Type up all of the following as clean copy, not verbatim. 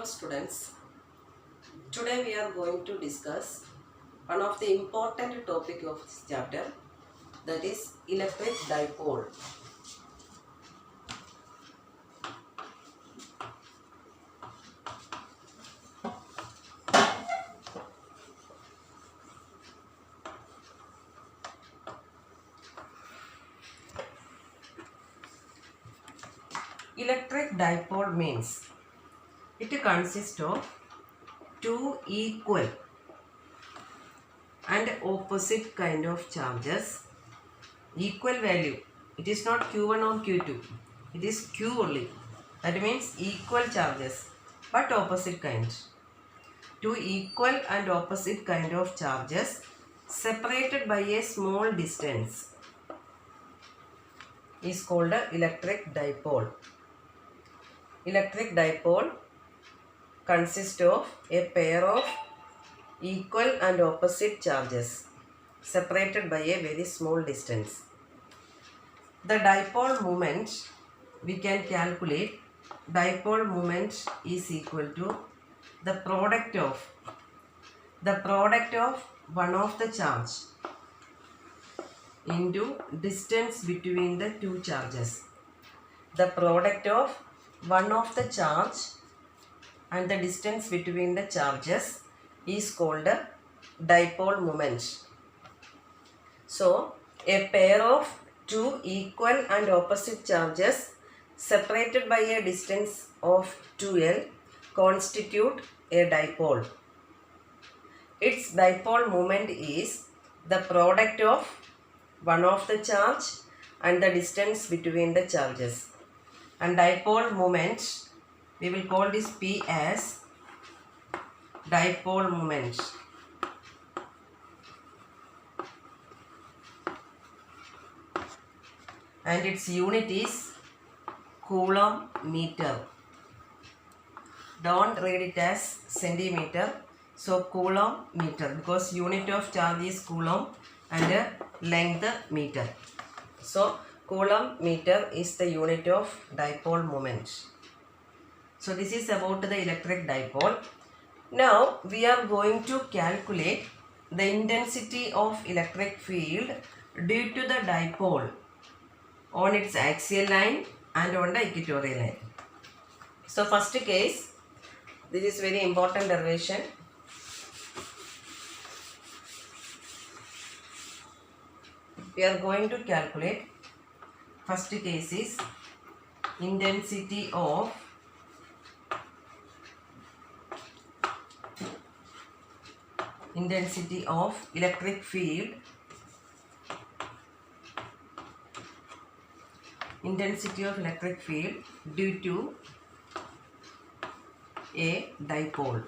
Hello students, today we are going to discuss one of the important topic of this chapter, that is electric dipole. Electric dipole means it consists of two equal and opposite kind of charges, equal value. It is not Q1 or Q2, it is Q only. That means equal charges but opposite kind. Two equal and opposite kind of charges separated by a small distance is called an electric dipole. Electric dipole consists of a pair of equal and opposite charges separated by a very small distance. The dipole moment we can calculate. Dipole moment is equal to the product of one of the charge into distance between the two charges. The product of one of the charge and the distance between the charges is called a dipole moment. So, a pair of two equal and opposite charges separated by a distance of 2L constitute a dipole. Its dipole moment is the product of one of the charge and the distance between the charges. And dipole moment, we will call this P as dipole moment. And its unit is coulomb meter. Don't read it as centimeter. So coulomb meter, because unit of charge is coulomb and length meter. So coulomb meter is the unit of dipole moment. So this is about the electric dipole. Now we are going to calculate the intensity of electric field due to the dipole on its axial line and on the equatorial line. So first case, this is very important derivation. We are going to calculate, first case is intensity of electric field due to a dipole.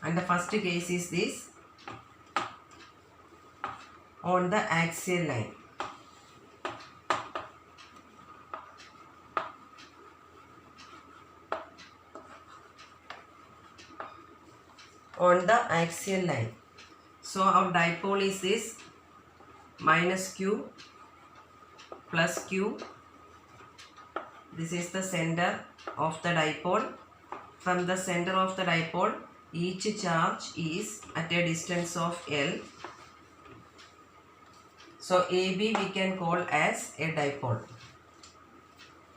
And the first case is this, on the axial line. On the axial line. So our dipole is this minus Q plus Q. This is the center of the dipole. From the center of the dipole, each charge is at a distance of L. So AB we can call as a dipole.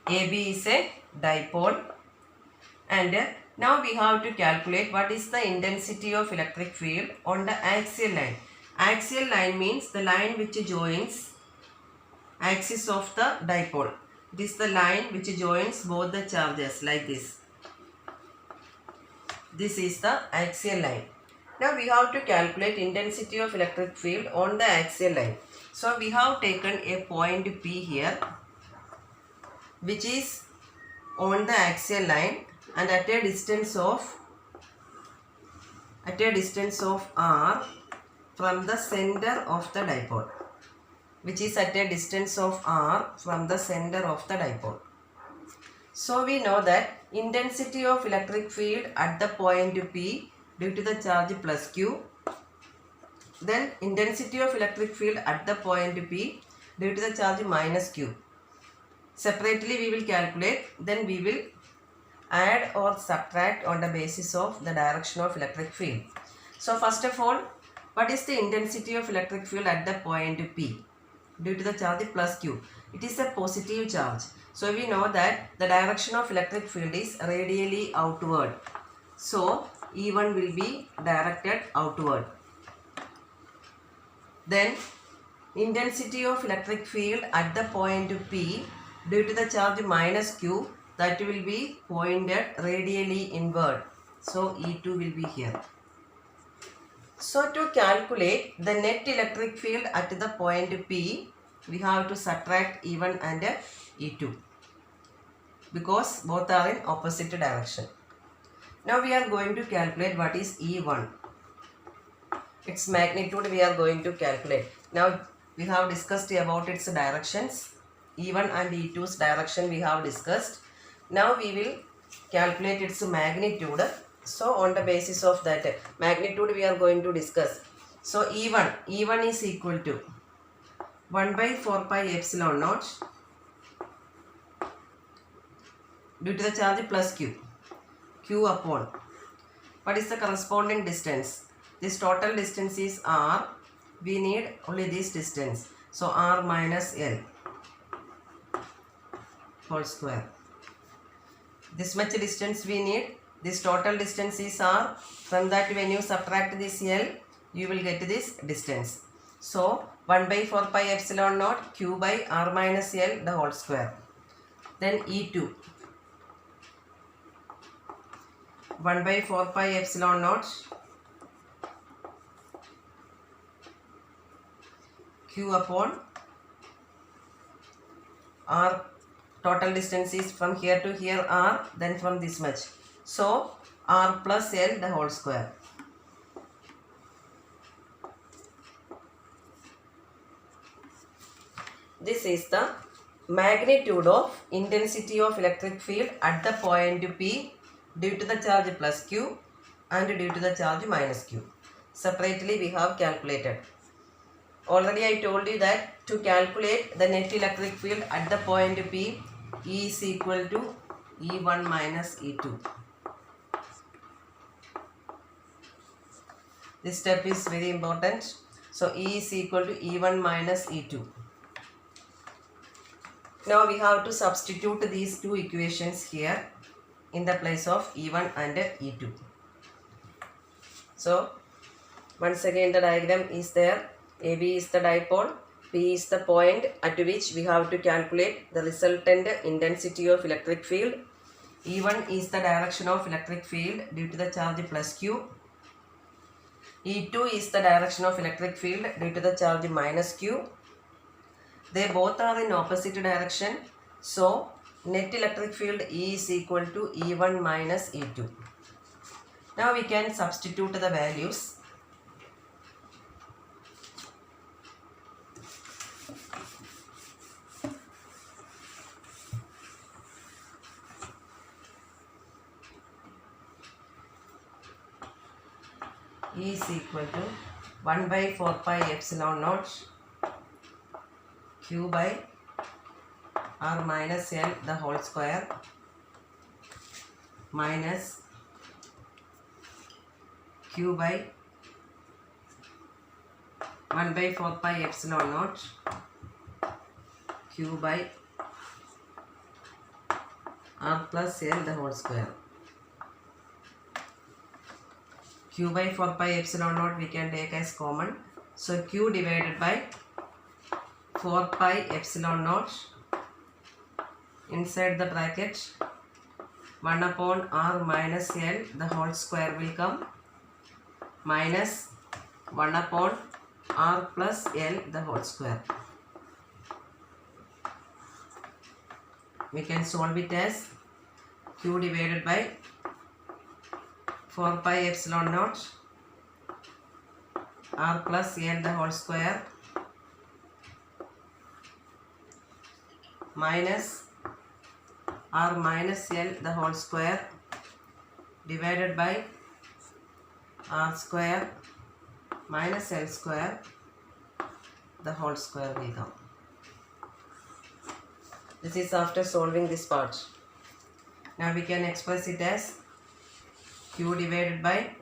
AB is a dipole. And now we have to calculate what is the intensity of electric field on the axial line. Axial line means the line which joins axis of the dipole. It is the line which joins both the charges like this. This is the axial line. Now we have to calculate intensity of electric field on the axial line. So we have taken a point P here, which is on the axial line and at a distance of R from the center of the dipole, which is at a distance of R from the center of the dipole. So we know that intensity of electric field at the point P due to the charge plus Q, then intensity of electric field at the point P due to the charge minus Q. Separately we will calculate, then we will add or subtract on the basis of the direction of electric field. So first of all, what is the intensity of electric field at the point P due to the charge plus Q? It is a positive charge. So we know that the direction of electric field is radially outward. So E1 will be directed outward. Then intensity of electric field at the point P due to the charge minus Q, that will be pointed radially inward. So E2 will be here. So to calculate the net electric field at the point P, we have to subtract E1 and E2 because both are in opposite direction. Now we are going to calculate what is E1. Its magnitude we are going to calculate. Now we have discussed about its directions. E1 and E2's direction we have discussed. Now we will calculate its magnitude. So on the basis of that magnitude we are going to discuss. So E1 is equal to 1 by 4 pi epsilon naught due to the charge plus Q upon. What is the corresponding distance? This total distance is R. We need only this distance. So R minus L whole square. This much distance we need. This total distance is R. From that when you subtract this L, you will get this distance. So 1 by 4 pi epsilon naught Q by R minus L the whole square. Then E2. 1 by 4 pi epsilon naught Q upon R. Total distance is from here to here R, then from this much. So R plus L the whole square. This is the magnitude of intensity of electric field at the point P due to the charge plus Q and due to the charge minus Q. Separately we have calculated. Already I told you that to calculate the net electric field at the point P, E is equal to E1 minus E2. This step is very important. So E is equal to E1 minus E2. Now we have to substitute these two equations here in the place of E1 and E2. So once again the diagram is there. AB is the dipole, P is the point at which we have to calculate the resultant intensity of electric field. E1 is the direction of electric field due to the charge plus Q. E2 is the direction of electric field due to the charge minus Q. They both are in opposite direction. So net electric field E is equal to E1 minus E2. Now we can substitute the values. E is equal to 1 by 4 pi epsilon naught Q by R minus L the whole square minus Q by 1 by 4 pi epsilon naught Q by R plus L the whole square. Q by 4 pi epsilon naught we can take as common. So Q divided by 4 pi epsilon naught inside the bracket 1 upon R minus L the whole square will come minus 1 upon R plus L the whole square. We can solve it as Q divided by 4 pi epsilon naught R plus L the whole square minus R minus L the whole square divided by R square minus L square the whole square will come. This is after solving this part. Now we can express it as q divided by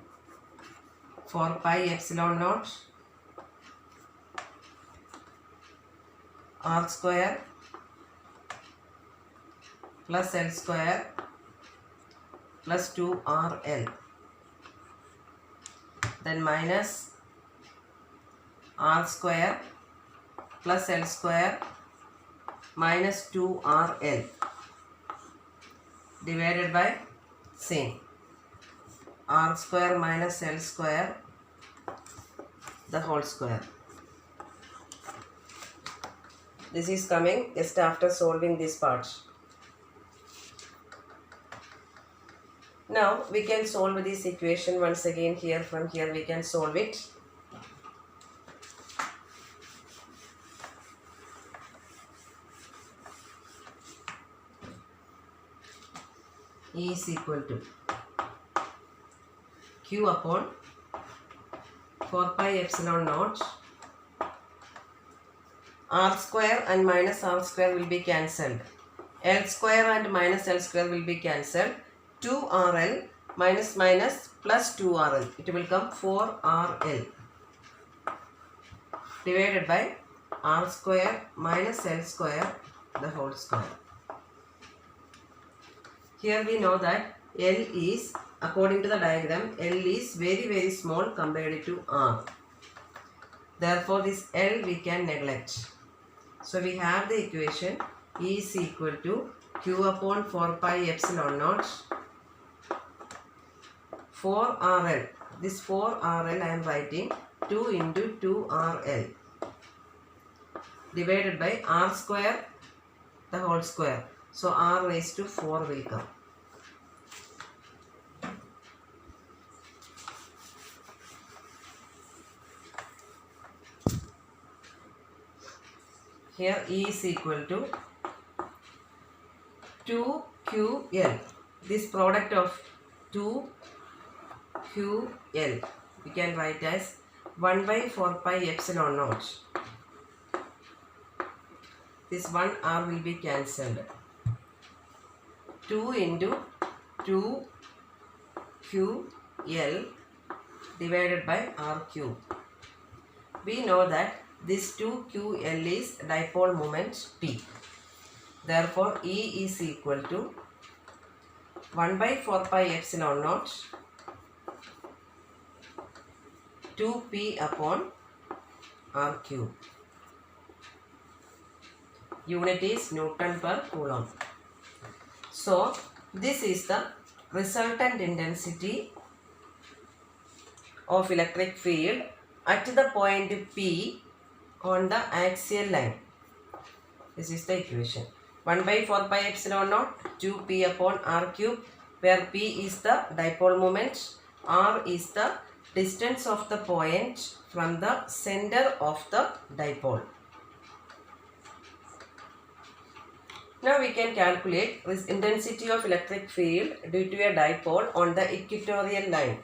4 pi epsilon naught r square plus L square plus 2RL, then minus R square plus L square minus 2RL divided by same R square minus L square the whole square. This is coming just after solving this part. Now we can solve this equation once again here. From here we can solve it. E is equal to Q upon 4 pi epsilon naught. R square and minus R square will be cancelled. L square and minus L square will be cancelled. 2RL minus minus plus 2RL. It will come 4RL divided by R square minus L square the whole square. Here we know that L is, according to the diagram, L is very small compared to R. Therefore this L we can neglect. So we have the equation E is equal to Q upon 4 pi epsilon naught 4RL. This 4RL I am writing 2 into 2RL divided by R square the whole square. So R raised to 4 will come. Here E is equal to 2QL. This product of 2QL we can write as 1 by 4 pi epsilon naught. This 1 R will be cancelled. 2 into 2QL divided by R cube. We know that this 2QL is dipole moment P. Therefore E is equal to 1 by 4 pi epsilon naught 2P upon R cube. Unit is Newton per Coulomb. So this is the resultant intensity of electric field at the point P on the axial line. This is the equation. 1 by 4 pi epsilon naught 2P upon R cube, where P is the dipole moment, R is the distance of the point from the center of the dipole. Now we can calculate this intensity of electric field due to a dipole on the equatorial line.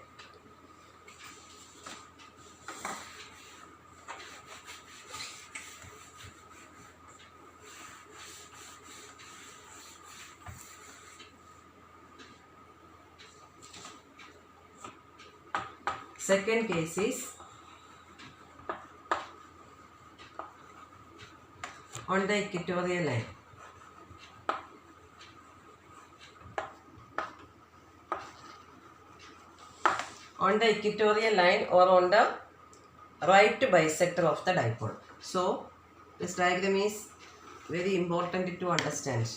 Second case is on the equatorial line. On the equatorial line or on the right bisector of the dipole. So this diagram is very important to understand.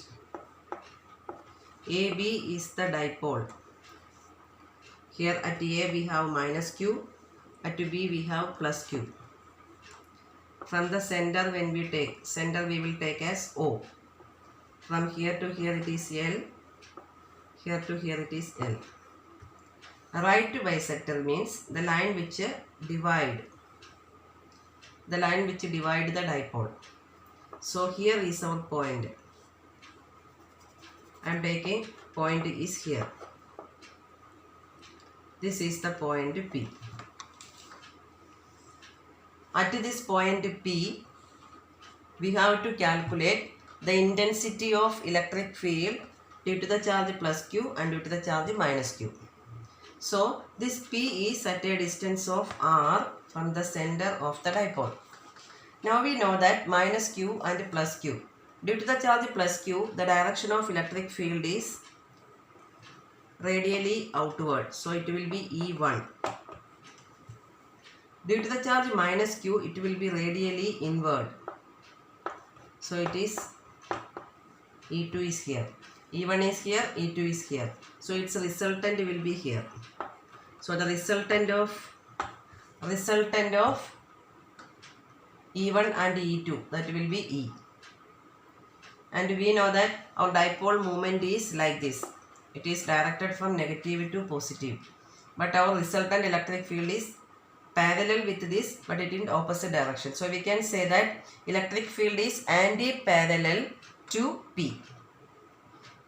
AB is the dipole. Here at A we have minus Q, at B we have plus Q. From the center when we take, center we will take as O. From here to here it is L, here to here it is L. Right bisector means the line which divide the dipole. So here is our point. I am taking point is here. This is the point P. At this point P, we have to calculate the intensity of electric field due to the charge plus q and due to the charge minus q. So this P is at a distance of r from the center of the dipole. Now we know that minus q and plus q. Due to the charge plus q, the direction of electric field is radially outward. So it will be E1. Due to the charge minus q, it will be radially inward. So it is E2 is here. E1 is here, E2 is here. So its resultant will be here. So the resultant of E1 and E2, that will be E. And we know that our dipole moment is like this. It is directed from negative to positive. But our resultant electric field is parallel with this, but it in opposite direction. So we can say that electric field is anti-parallel to P,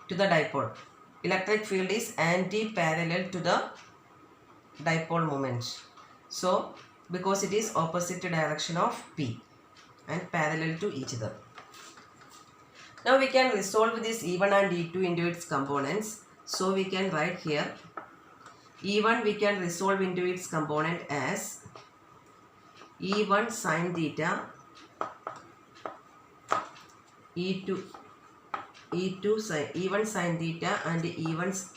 to the dipole. Electric field is anti-parallel to the dipole moment. So because it is opposite direction of P and parallel to each other. Now we can resolve this E1 and E2 into its components. So we can write here E1 we can resolve into its component as E1 sin theta, E1 sin theta and E1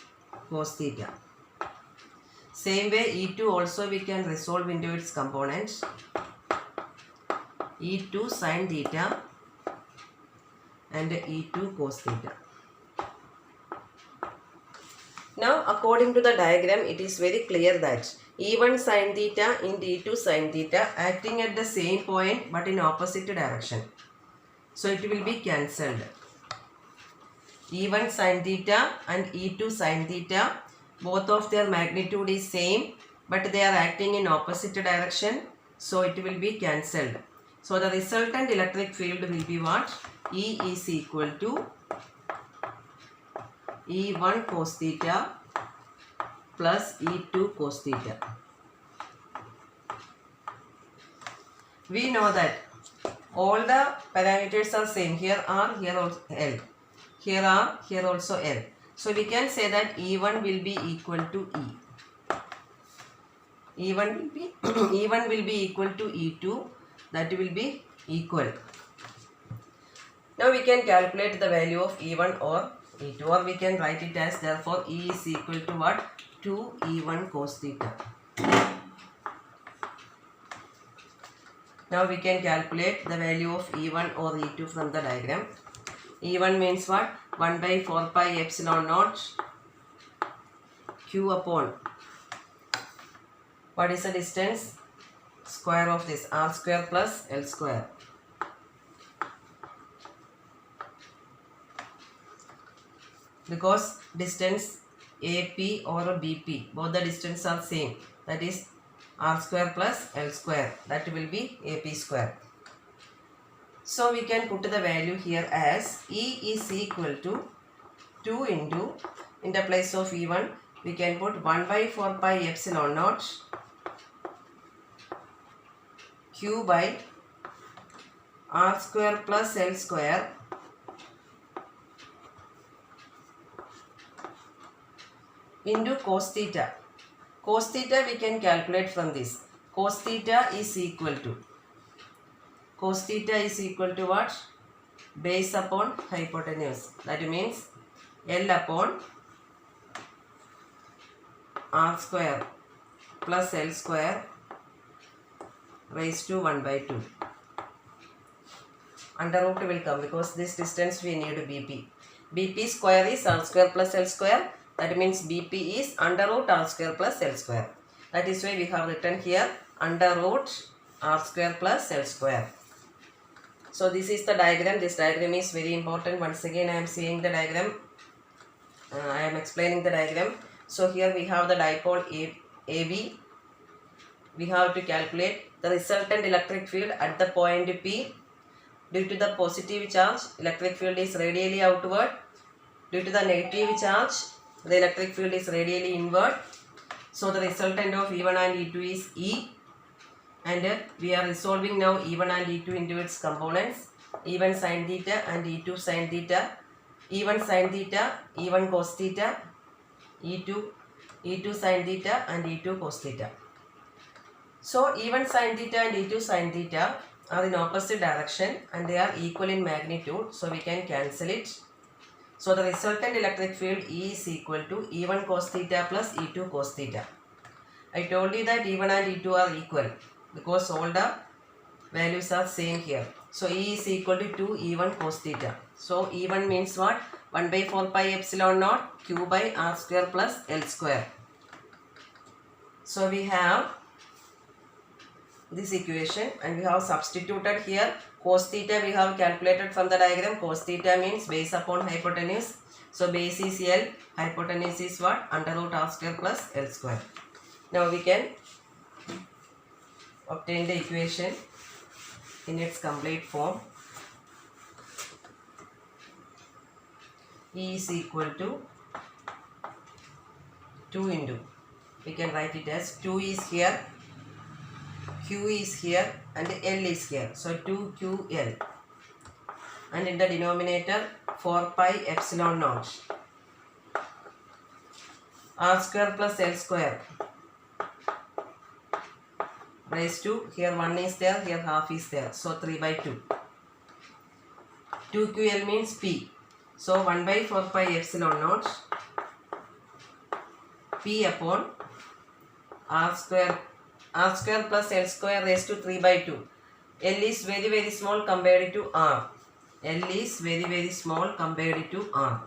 cos theta. Same way E2 also we can resolve into its component E2 sin theta and E2 cos theta. Now according to the diagram, it is very clear that E1 sin theta and E2 sin theta acting at the same point but in opposite direction. So it will be cancelled. E1 sin theta and E2 sin theta, both of their magnitude is same but they are acting in opposite direction. So it will be cancelled. So the resultant electric field will be what? E is equal to E1 cos theta plus E2 cos theta. We know that all the parameters are same. Here R, here also L. Here R, here also L. So we can say that E1 will be equal to E. E1 will be equal to E2. That will be equal. Now we can calculate the value of E1 or E2, or we can write it as therefore E is equal to what? 2 E1 cos theta. Now we can calculate the value of E1 or E2 from the diagram. E1 means what? 1 by 4 pi epsilon naught Q upon, what is the distance? Square of this, R square plus L square. Because distance AP or BP, both the distance are same. That is R square plus L square. That will be AP square. So we can put the value here as E is equal to 2 into, in the place of E1, we can put 1 by 4 pi epsilon naught Q by R square plus L square into cos theta. Cos theta we can calculate from this. Cos theta is equal to what? Base upon hypotenuse. That means L upon R square plus L square raised to 1 by 2. Under root will come because this distance we need BP. BP square is R square plus L square. That means BP is under root R square plus L square. That is why we have written here under root R square plus L square. So this is the diagram. This diagram is very important. Once again I am seeing the diagram. I am explaining the diagram. So here we have the dipole AB. We have to calculate the resultant electric field at the point P. Due to the positive charge, electric field is radially outward. Due to the negative charge, the electric field is radially inward. So the resultant of E1 and E2 is E. And we are resolving now E1 and E2 into its components. E1 sin theta and E2 sin theta, E1 sin theta, E1 cos theta, E2 sin theta and E2 cos theta. So E1 sin theta and E2 sin theta are in opposite direction and they are equal in magnitude, so we can cancel it. So the resultant electric field E is equal to E1 cos theta plus E2 cos theta. I told you that E1 and E2 are equal because all the values are same here. So E is equal to 2 E1 cos theta. So E1 means what? 1 by 4 pi epsilon naught Q by R square plus L square. So we have this equation and we have substituted here. Cos theta we have calculated from the diagram. Cos theta means base upon hypotenuse. So base is L, hypotenuse is what? Under root R square plus L square. Now we can obtain the equation in its complete form. E is equal to 2 into, we can write it as 2 is here, Q is here and L is here. So 2QL. And in the denominator 4 pi epsilon naught. R square plus L square. Raised to, here 1 is there, here half is there. So 3 by 2. 2QL means P. So 1 by 4 pi epsilon naught P upon R square plus L square raised to 3 by 2. L is very small compared to R. L is very small compared to R.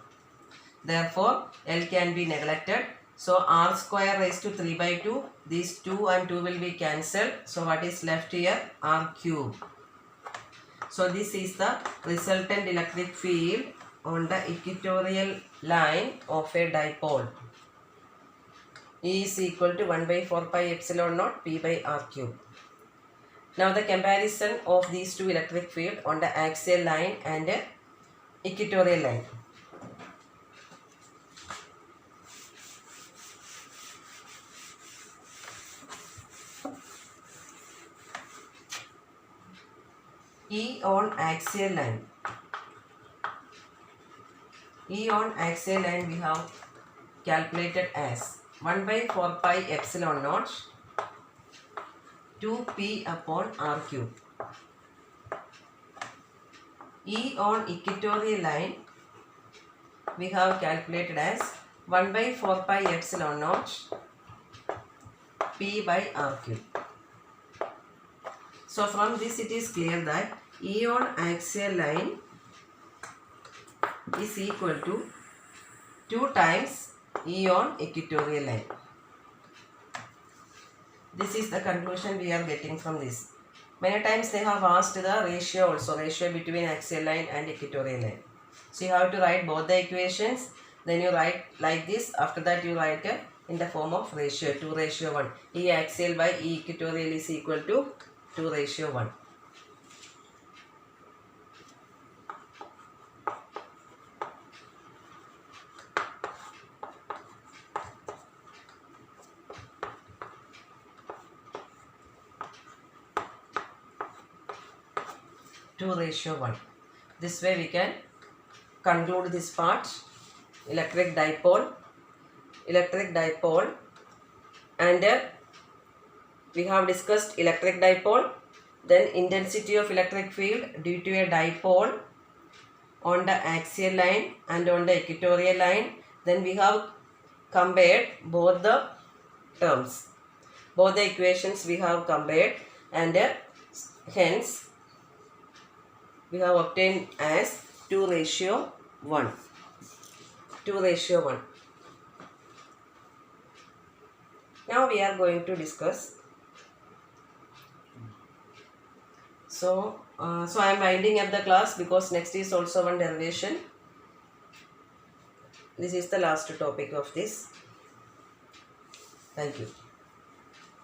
Therefore, L can be neglected. So R square raised to 3 by 2. These 2 and 2 will be cancelled. So what is left here? R cube. So this is the resultant electric field on the equatorial line of a dipole. E is equal to 1 by 4 pi epsilon naught P by R cube. Now the comparison of these two electric field on the axial line and equatorial line. E on axial line. E on axial line we have calculated as 1 by 4 pi epsilon naught 2p upon r cube. E on equatorial line we have calculated as 1 by 4 pi epsilon naught p by r cube. So from this it is clear that E on axial line is equal to 2 times E on equatorial line. This is the conclusion we are getting from this. Many times they have asked the ratio also, ratio between axial line and equatorial line. So you have to write both the equations, then you write like this, after that you write in the form of ratio 2:1. E axial by E equatorial is equal to 2:1. This way we can conclude this part. Electric dipole, and we have discussed electric dipole, then intensity of electric field due to a dipole on the axial line and on the equatorial line. Then we have compared both the terms, both the equations we have compared, and hence we have obtained as 2:1. Now we are going to discuss. So I am winding up the class because next is also one derivation. This is the last topic of this. Thank you.